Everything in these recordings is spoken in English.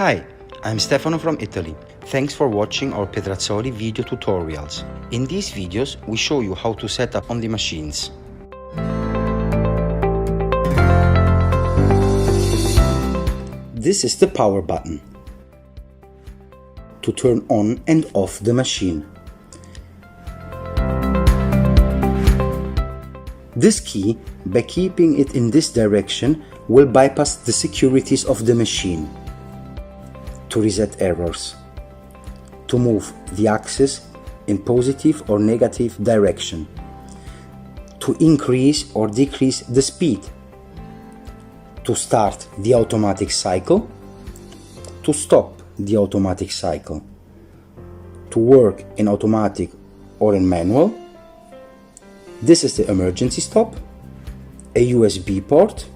Hi, I'm Stefano from Italy. Thanks for watching our Pedrazzoli video tutorials. In these videos, we show you how to set up on the machines. This is the power button to turn on and off the machine. This key, by keeping it in this direction, will bypass the securities of the machine. To reset errors, to move the axis in positive or negative direction, to increase or decrease the speed, to start the automatic cycle, to stop the automatic cycle, to work in automatic or in manual. This is the emergency stop, a USB port,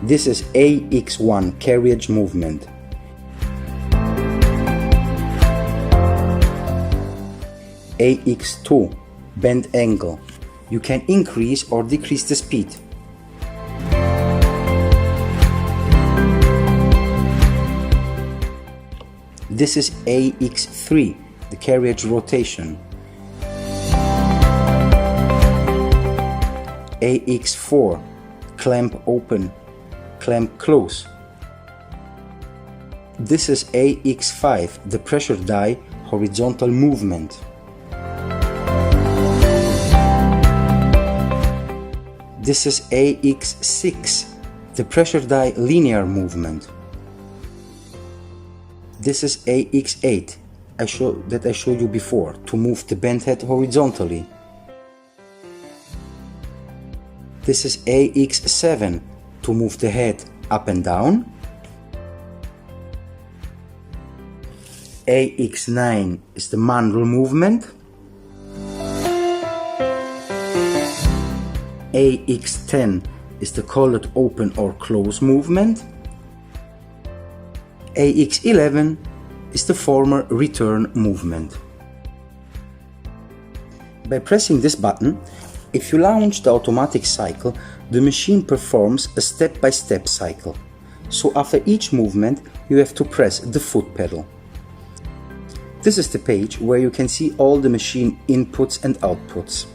this is AX1 carriage movement, AX2 bend angle. You can increase or decrease the speed. This is AX3, the carriage rotation. AX4, clamp open, clamp close. This is AX5, the pressure die horizontal movement. This is AX6, the pressure die linear movement. This is AX8, I showed you before, to move the bent head horizontally. This is AX7, to move the head up and down. AX9 is the mandrel movement. AX10 is the collet open or close movement. AX11 is the former return movement. By pressing this button, if you launch the automatic cycle, the machine performs a step-by-step cycle. So after each movement, you have to press the foot pedal. This is the page where you can see all the machine inputs and outputs.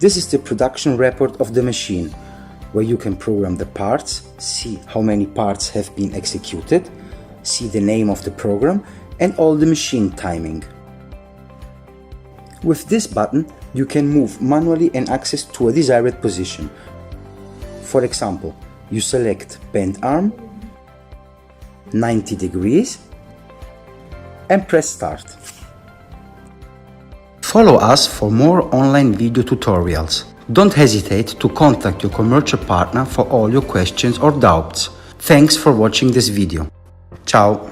This is the production report of the machine, where you can program the parts, see how many parts have been executed, see the name of the program, and all the machine timing. With this button, you can move manually an axis to a desired position. For example, you select bend arm, 90 degrees, and press start. Follow us for more online video tutorials. Don't hesitate to contact your commercial partner for all your questions or doubts. Thanks for watching this video. Ciao!